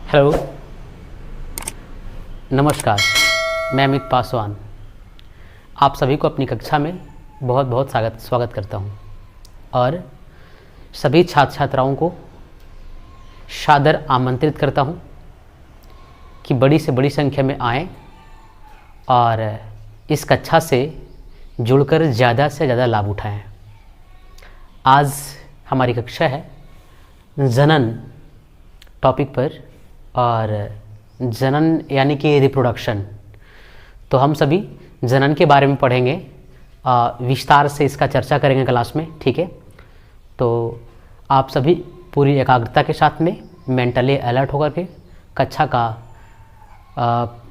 Hello, नमस्कार। मैं अमित पासवान आप सभी को अपनी कक्षा में बहुत बहुत स्वागत करता हूं और सभी छात्र छात्राओं को सादर आमंत्रित करता हूं कि बड़ी से बड़ी संख्या में आएं और इस कक्षा से जुड़कर ज़्यादा से ज़्यादा लाभ उठाएं। आज हमारी कक्षा है जनन टॉपिक पर और जनन यानी कि रिप्रोडक्शन। तो हम सभी जनन के बारे में पढ़ेंगे, विस्तार से इसका चर्चा करेंगे क्लास में, ठीक है। तो आप सभी पूरी एकाग्रता के साथ में मेंटली अलर्ट होकर के कक्षा का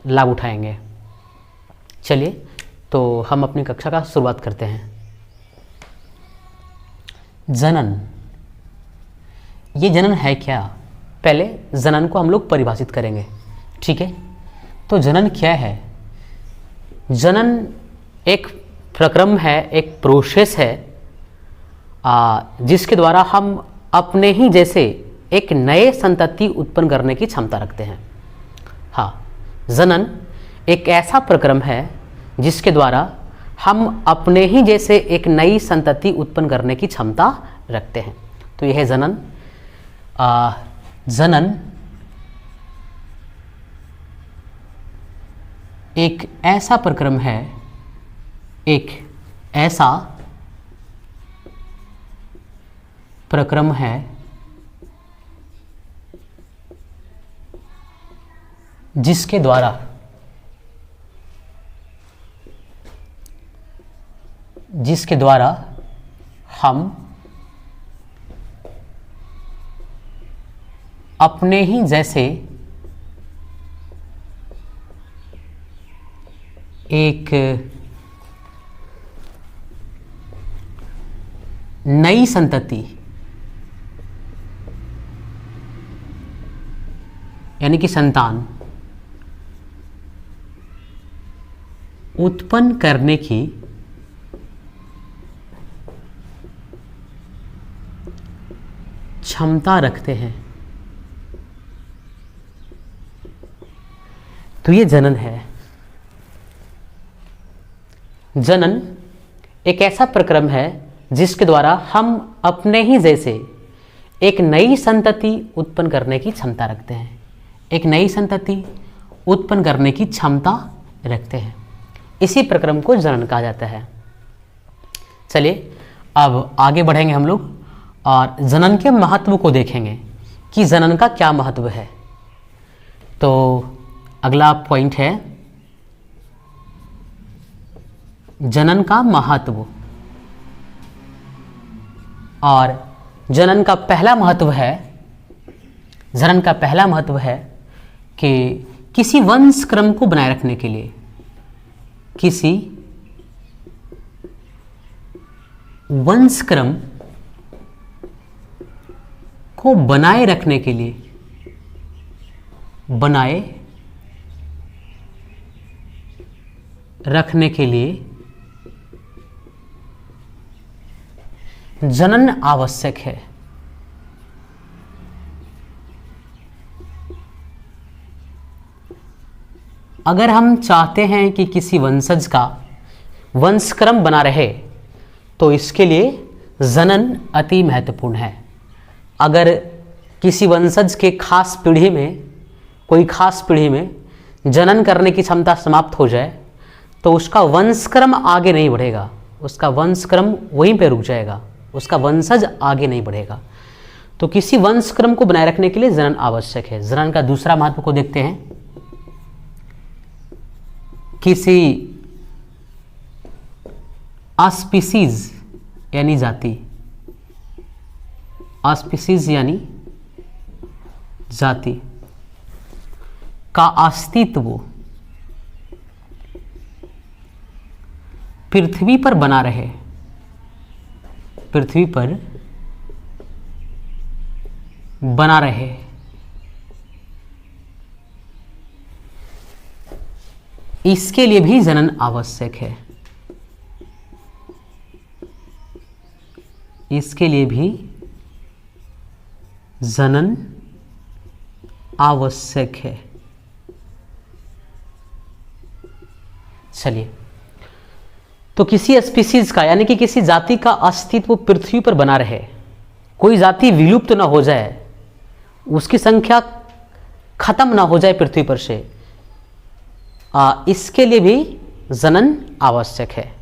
लाभ उठाएंगे। चलिए, तो हम अपनी कक्षा का शुरुआत करते हैं। जनन, ये जनन है क्या? पहले जनन को हम लोग परिभाषित करेंगे, ठीक है। तो जनन क्या है? जनन एक प्रक्रम है, एक प्रोसेस है जिसके द्वारा हम अपने ही जैसे एक नए संतति उत्पन्न करने की क्षमता रखते हैं। हाँ, जनन एक ऐसा प्रक्रम है जिसके द्वारा हम अपने ही जैसे एक नई संतति उत्पन्न करने की क्षमता रखते हैं। तो यह है जनन। जनन एक ऐसा प्रक्रम है, एक ऐसा प्रक्रम है जिसके द्वारा हम अपने ही जैसे एक नई संतति यानी कि संतान उत्पन्न करने की क्षमता रखते हैं। तो ये जनन है। जनन एक ऐसा प्रक्रम है जिसके द्वारा हम अपने ही जैसे एक नई संतति उत्पन्न करने की क्षमता रखते हैं। एक नई संतति उत्पन्न करने की क्षमता रखते हैं, इसी प्रक्रम को जनन कहा जाता है। चलिए, अब आगे बढ़ेंगे हम लोग और जनन के महत्व को देखेंगे कि जनन का क्या महत्व है। तो अगला पॉइंट है जनन का महत्व। और जनन का पहला महत्व है कि किसी वंश क्रम को बनाए रखने के लिए, किसी वंश क्रम को बनाए रखने के लिए, जनन आवश्यक है। अगर हम चाहते हैं कि किसी वंशज का वंशक्रम बना रहे तो इसके लिए जनन अति महत्वपूर्ण है। अगर किसी वंशज के कोई खास पीढ़ी में जनन करने की क्षमता समाप्त हो जाए तो उसका वंशक्रम आगे नहीं बढ़ेगा, उसका वंशक्रम वहीं पे रुक जाएगा, उसका वंशज आगे नहीं बढ़ेगा। तो किसी वंशक्रम को बनाए रखने के लिए जनन आवश्यक है। जनन का दूसरा महत्व को देखते हैं। किसी स्पीसीज यानी जाति का अस्तित्व पृथ्वी पर बना रहे इसके लिए भी जनन आवश्यक है। इसके लिए भी जनन आवश्यक है। चलिए, तो किसी स्पीसीज का यानी कि किसी जाति का अस्तित्व पृथ्वी पर बना रहे, कोई जाति विलुप्त ना हो जाए, उसकी संख्या खत्म ना हो जाए पृथ्वी पर से, इसके लिए भी जनन आवश्यक है।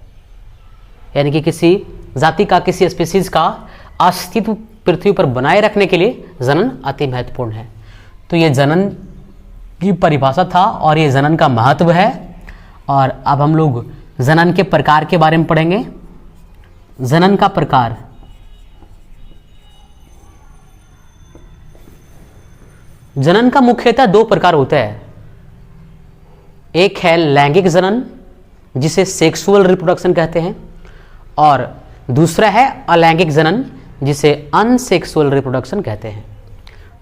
यानी कि किसी जाति का, किसी स्पीसीज का अस्तित्व पृथ्वी पर बनाए रखने के लिए जनन अति महत्वपूर्ण है। तो ये जनन की परिभाषा था और ये जनन का महत्व है। और अब हम लोग जनन के प्रकार के बारे में पढ़ेंगे। जनन का प्रकार, जनन का मुख्यतः दो प्रकार होता है। एक है लैंगिक जनन, जिसे सेक्सुअल रिप्रोडक्शन कहते हैं, और दूसरा है अलैंगिक जनन, जिसे अनसेक्सुअल रिप्रोडक्शन कहते हैं।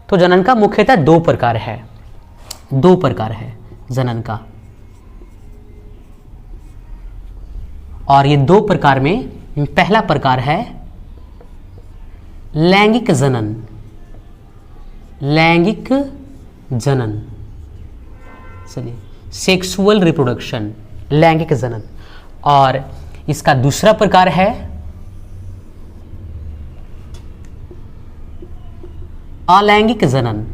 तो जनन का मुख्यतः दो प्रकार है जनन का। और ये दो प्रकार में पहला प्रकार है लैंगिक जनन। लैंगिक जनन, चलिए, सेक्सुअल रिप्रोडक्शन, लैंगिक जनन। और इसका दूसरा प्रकार है अलैंगिक जनन।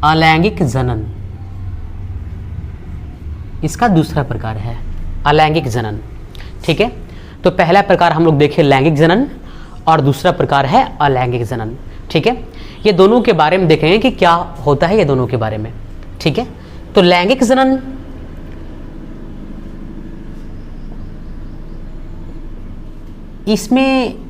अलैंगिक जनन, इसका दूसरा प्रकार है अलैंगिक जनन। ठीक है, तो पहला प्रकार हम लोग देखें लैंगिक जनन और दूसरा प्रकार है अलैंगिक जनन। ठीक है, ये दोनों के बारे में देखेंगे कि क्या होता है ये दोनों के बारे में। ठीक है, तो लैंगिक जनन इसमें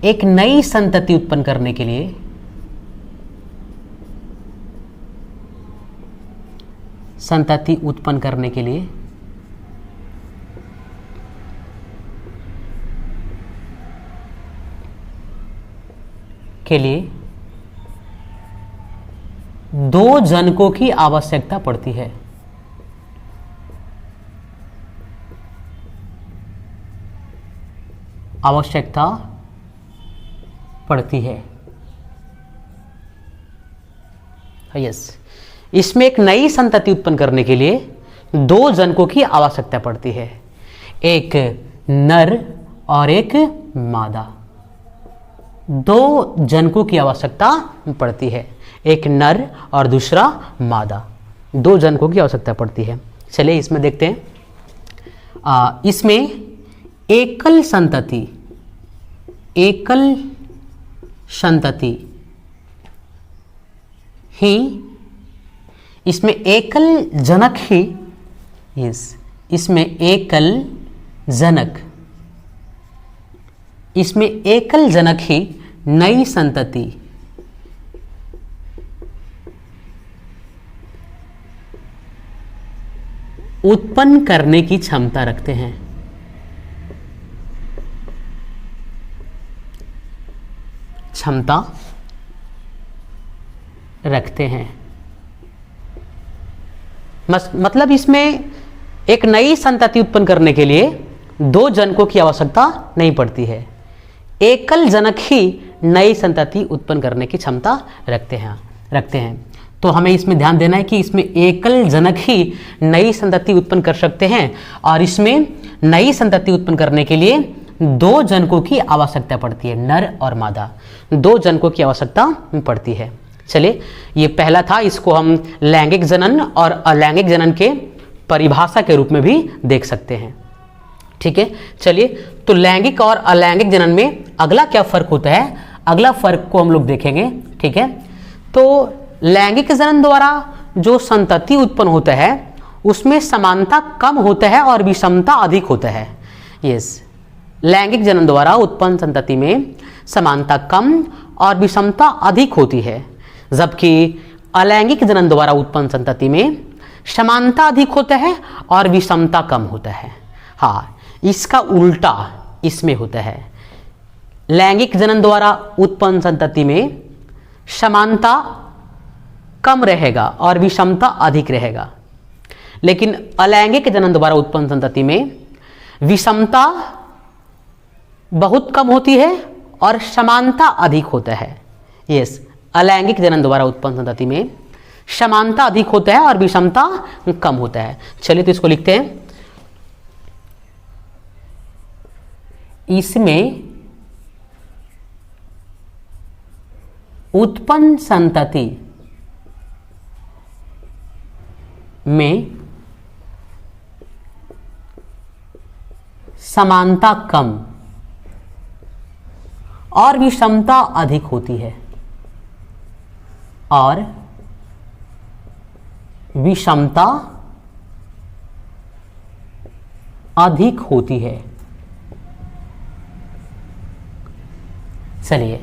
एक नई संतति उत्पन्न करने के लिए दो जनकों की आवश्यकता पड़ती है। यस, इसमें एक नई संतति उत्पन्न करने के लिए दो जनकों की आवश्यकता पड़ती है, एक नर और एक मादा। दो जनकों की आवश्यकता पड़ती है, एक नर और दूसरा मादा। दो जनकों की आवश्यकता पड़ती है। चलिए इसमें देखते हैं। इसमें एकल संतति ही, इसमें एकल जनक ही, इसमें एकल जनक ही नई संतति उत्पन्न करने की क्षमता रखते हैं। मतलब इसमें एक नई संतति उत्पन्न करने के लिए दो जनकों की आवश्यकता नहीं पड़ती है, एकल जनक ही नई संतति उत्पन्न करने की क्षमता रखते हैं। तो हमें इसमें ध्यान देना है कि इसमें एकल जनक ही नई संतति उत्पन्न कर सकते हैं और इसमें नई संतति उत्पन्न करने के लिए दो जनकों की आवश्यकता पड़ती है, नर और मादा। दो जनकों की आवश्यकता पड़ती है। चलिए, ये पहला था, इसको हम लैंगिक जनन और अलैंगिक जनन के परिभाषा के रूप में भी देख सकते हैं। ठीक है, चलिए, तो लैंगिक और अलैंगिक जनन में अगला क्या फर्क होता है, अगला फर्क को हम लोग देखेंगे। ठीक है, तो लैंगिक जनन द्वारा जो संतति उत्पन्न होता है उसमें समानता कम होता है और विषमता अधिक होता है। यस, लैंगिक जनन द्वारा उत्पन्न संतति में समानता कम और विषमता अधिक होती है, जबकि अलैंगिक जनन द्वारा उत्पन्न संतति में समानता अधिक होता है और विषमता कम होता है। हाँ, इसका उल्टा इसमें होता है। लैंगिक जनन द्वारा उत्पन्न संतति में समानता कम रहेगा और विषमता अधिक रहेगा, लेकिन अलैंगिक जनन द्वारा उत्पन्न संतति में विषमता बहुत कम होती है और समानता अधिक होता है। यस, अलैंगिक जनन द्वारा उत्पन्न संतति में समानता अधिक होता है और विषमता कम होता है। चलिए तो इसको लिखते हैं। इसमें उत्पन्न संतति में समानता कम और विषमता अधिक होती है, और विषमता अधिक होती है। चलिए,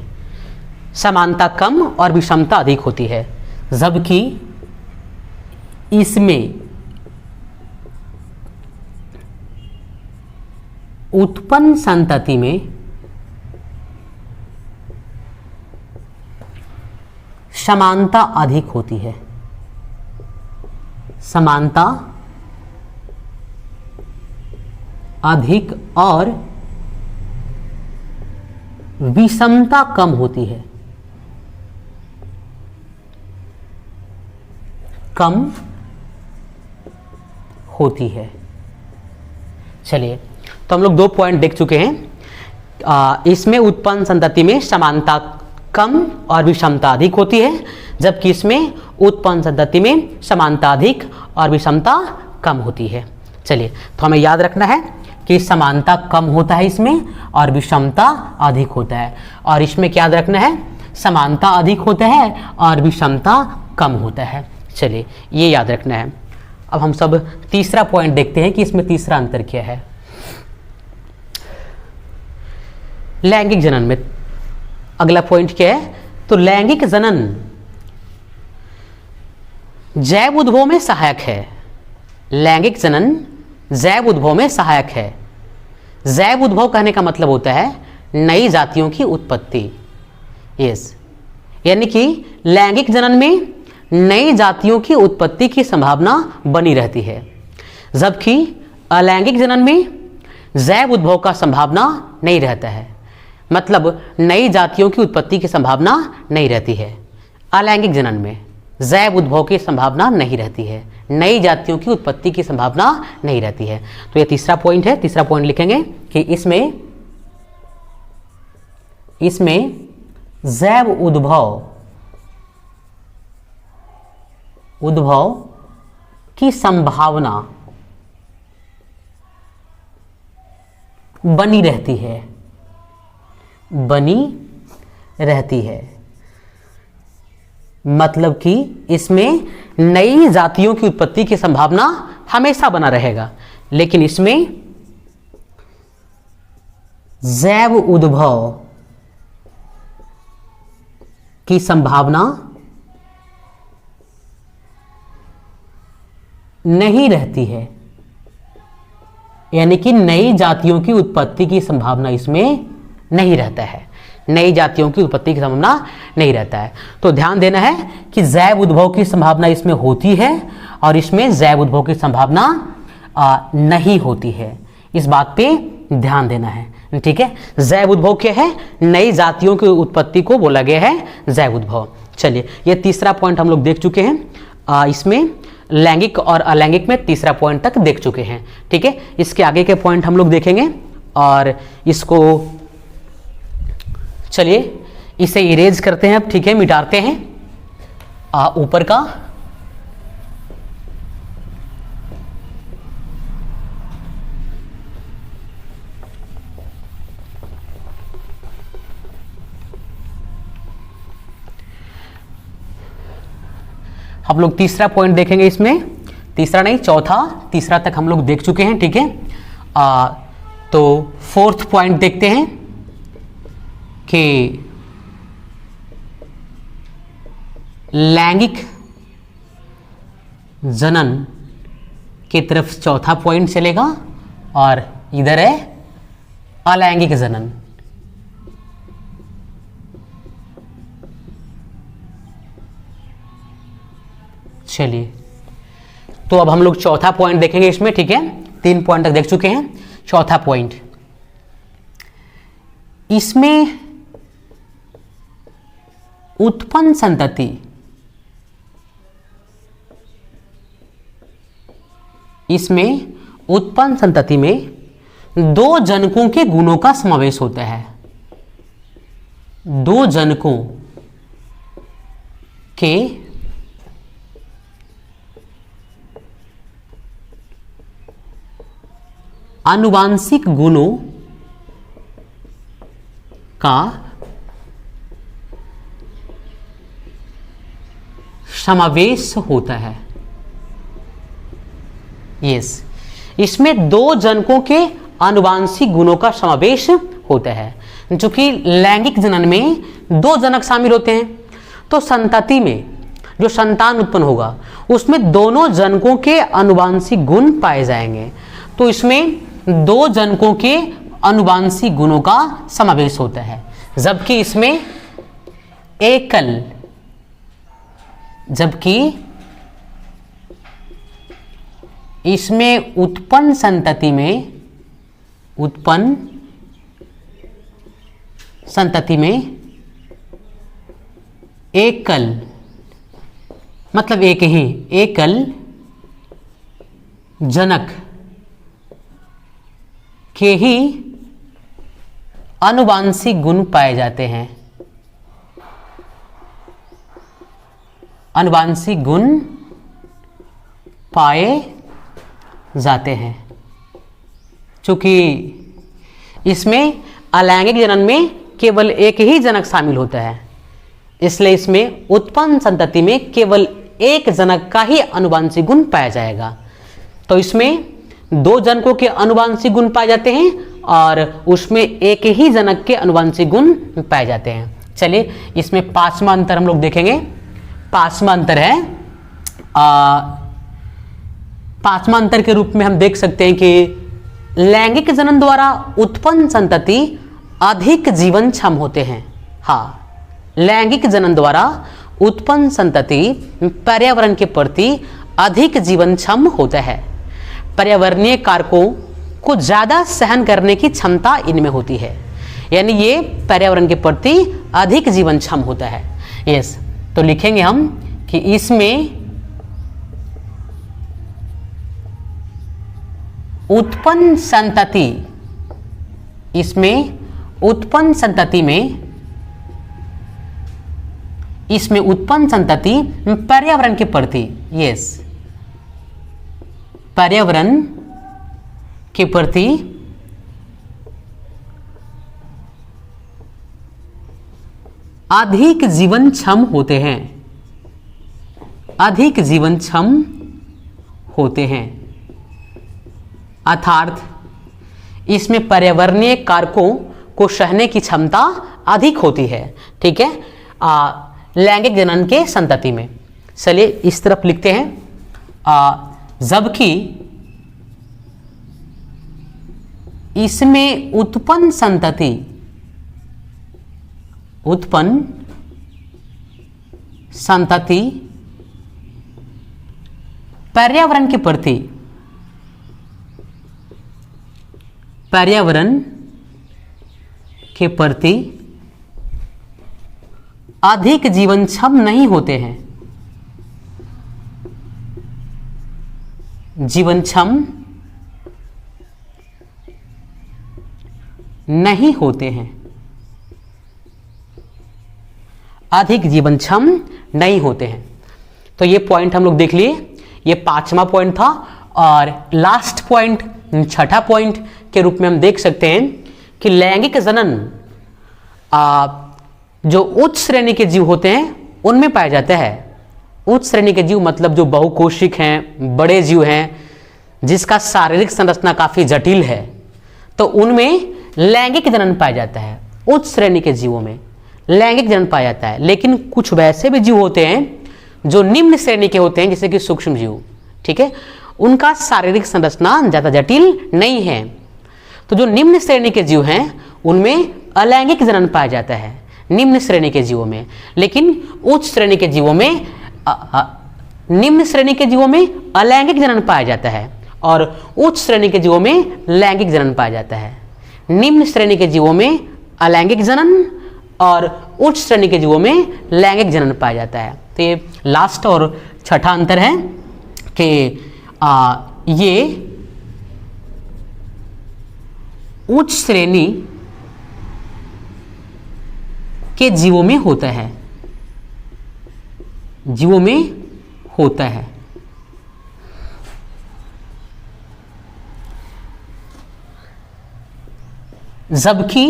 समानता कम और विषमता अधिक होती है, जबकि इसमें उत्पन्न संतति में समानता अधिक होती है। समानता अधिक और विषमता कम होती है। कम होती है। चलिए, तो हम लोग 2 पॉइंट देख चुके हैं। इसमें उत्पन्न संतति में समानता कम और विषमता अधिक होती है, जबकि इसमें उत्पन्न संतति में समानता अधिक और विषमता कम होती है। चलिए, तो हमें याद रखना है कि समानता कम होता है इसमें और विषमता अधिक होता है, और इसमें क्या याद रखना है, समानता अधिक होता है और विषमता कम होता है। चलिए, ये याद रखना है। अब हम सब तीसरा पॉइंट देखते हैं कि इसमें तीसरा अंतर क्या है। लैंगिक जनन में अगला पॉइंट क्या है, तो लैंगिक जनन जैव उद्भव में सहायक है। लैंगिक जनन जैव उद्भव में सहायक है। जैव उद्भव कहने का मतलब होता है नई जातियों की उत्पत्ति। यस, यानी कि लैंगिक जनन में नई जातियों की उत्पत्ति की संभावना बनी रहती है, जबकि अलैंगिक जनन में जैव उद्भव का संभावना नहीं रहता है। मतलब नई जातियों की उत्पत्ति की संभावना नहीं रहती है। अलैंगिक जनन में जैव उद्भव की संभावना नहीं रहती है, नई जातियों की उत्पत्ति की संभावना नहीं रहती है। तो ये तीसरा पॉइंट है। तीसरा पॉइंट लिखेंगे कि इसमें जैव उद्भव की संभावना बनी रहती है। मतलब कि इसमें नई जातियों की उत्पत्ति की संभावना हमेशा बना रहेगा, लेकिन इसमें जैव उद्भव की संभावना नहीं रहती है। यानी कि नई जातियों की उत्पत्ति की संभावना इसमें नहीं रहता है। नई जातियों की उत्पत्ति की संभावना नहीं रहता है। तो ध्यान देना है कि जैव उद्भव की संभावना इसमें होती है और इसमें जैव उद्भव की संभावना नहीं होती है। इस बात पे ध्यान देना है, ठीक है। जैव उद्भव क्या है, नई जातियों की उत्पत्ति को बोला गया है जैव उद्भव। चलिए, ये तीसरा पॉइंट हम लोग देख चुके हैं। इसमें लैंगिक और अलैंगिक में तीसरा पॉइंट तक देख चुके हैं, ठीक है। इसके आगे के पॉइंट हम लोग देखेंगे और इसको चलिए इसे इरेज करते हैं अब, ठीक है, मिटाते हैं ऊपर का। हम लोग तीसरा पॉइंट देखेंगे इसमें, तीसरा नहीं चौथा, तीसरा तक हम लोग देख चुके हैं, ठीक है। तो फोर्थ पॉइंट देखते हैं कि लैंगिक जनन की तरफ चौथा पॉइंट चलेगा और इधर है अलैंगिक जनन। चलिए, तो अब हम लोग चौथा पॉइंट देखेंगे इसमें, ठीक है। 3 पॉइंट तक देख चुके हैं। चौथा पॉइंट, इसमें उत्पन्न संतति, इसमें उत्पन्न संतति में दो जनकों के गुणों का समावेश होता है। दो जनकों के आनुवांशिक गुणों का समावेश होता है। यस, इसमें दो जनकों के आनुवांशिक गुणों का समावेश होता है। चूंकि लैंगिक जनन में दो जनक शामिल होते हैं, तो संतति में जो संतान उत्पन्न होगा उसमें दोनों जनकों के आनुवांशिक गुण पाए जाएंगे। तो इसमें दो जनकों के आनुवांशिक गुणों का समावेश होता है, जबकि इसमें एकल, जबकि इसमें उत्पन्न संतति में, उत्पन्न संतति में एकल मतलब एक ही एकल जनक के ही आनुवांशिक गुण पाए जाते हैं। आनुवांशिक गुण पाए जाते हैं। चूंकि इसमें अलैंगिक जनन में केवल एक ही जनक शामिल होता है, इसलिए इसमें उत्पन्न संतति में केवल एक जनक का ही आनुवांशिक गुण पाया जाएगा। तो इसमें दो जनकों के आनुवांशिक गुण पाए जाते हैं और उसमें एक ही जनक के आनुवांशिक गुण पाए जाते हैं। चलिए इसमें पांचवा अंतर हम लोग देखेंगे। पांचवा अंतर है, पांचवा अंतर के रूप में हम देख सकते हैं कि लैंगिक जनन द्वारा उत्पन्न संतति अधिक जीवनक्षम होते हैं। हाँ, लैंगिक जनन द्वारा उत्पन्न संतति पर्यावरण के प्रति अधिक जीवनक्षम होता है। पर्यावरणीय कारकों को ज़्यादा सहन करने की क्षमता इनमें होती है, यानी ये पर्यावरण के प्रति अधिक जीवनक्षम होता है। यस, तो लिखेंगे हम कि इसमें उत्पन्न संतति, इसमें उत्पन्न संतति में, इसमें उत्पन्न संतति पर्यावरण के प्रति, यस, पर्यावरण के प्रति अधिक जीवनक्षम होते हैं, अधिक जीवनक्षम होते हैं। अर्थात इसमें पर्यावरणीय कारकों को सहने की क्षमता अधिक होती है। ठीक है, लैंगिक जनन के संतति में। चलिए इस तरफ लिखते हैं, जबकि इसमें उत्पन्न संतति, उत्पन्न संतति पर्यावरण के प्रति, पर्यावरण के प्रति अधिक जीवनक्षम नहीं होते हैं, जीवनक्षम नहीं होते हैं, अधिक जीवनक्षम नहीं होते हैं। तो ये पॉइंट हम लोग देख लिए, ये पांचवा पॉइंट था। और लास्ट पॉइंट, छठा पॉइंट के रूप में हम देख सकते हैं कि लैंगिक जनन जो उच्च श्रेणी के जीव होते हैं उनमें पाया जाता है। उच्च श्रेणी के जीव मतलब जो बहुकोशिक हैं, बड़े जीव हैं, जिसका शारीरिक संरचना काफ़ी जटिल है, तो उनमें लैंगिक जनन पाया जाता है। उच्च श्रेणी के जीवों में लैंगिक जनन पाया जाता है। लेकिन कुछ वैसे भी जीव होते हैं जो निम्न श्रेणी के होते हैं, जैसे कि सूक्ष्म जीव, ठीक है, उनका शारीरिक संरचना ज़्यादा जटिल नहीं है। तो जो निम्न श्रेणी के जीव हैं उनमें अलैंगिक जनन पाया जाता है, निम्न श्रेणी के जीवों में। लेकिन उच्च श्रेणी के जीवों में, निम्न श्रेणी के जीवों में अलैंगिक जनन पाया जाता है और उच्च श्रेणी के जीवों में लैंगिक जनन पाया जाता है। निम्न श्रेणी के जीवों में अलैंगिक जनन और उच्च श्रेणी के जीवों में लैंगिक जनन पाया जाता है। तो ये लास्ट और छठा अंतर है कि ये उच्च श्रेणी के जीवों में होता है, जीवों में होता है। जबकि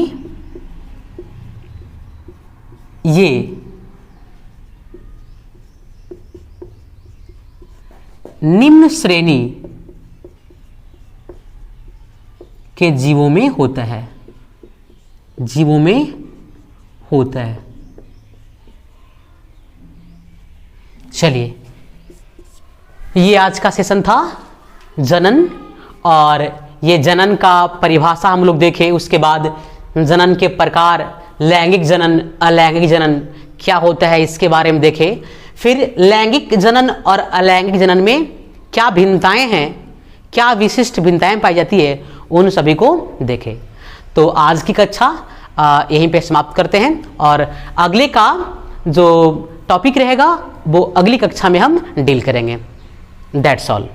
ये निम्न श्रेणी के जीवों में होता है, जीवों में होता है। चलिए, ये आज का सेशन था जनन, और ये जनन का परिभाषा हम लोग देखें, उसके बाद जनन के प्रकार, लैंगिक जनन, अलैंगिक जनन क्या होता है इसके बारे में देखें। फिर लैंगिक जनन और अलैंगिक जनन में क्या भिन्नताएं हैं, क्या विशिष्ट भिन्नताएं पाई जाती है, उन सभी को देखें। तो आज की कक्षा यहीं पे समाप्त करते हैं, और अगले का जो टॉपिक रहेगा वो अगली कक्षा में हम डील करेंगे। That's all.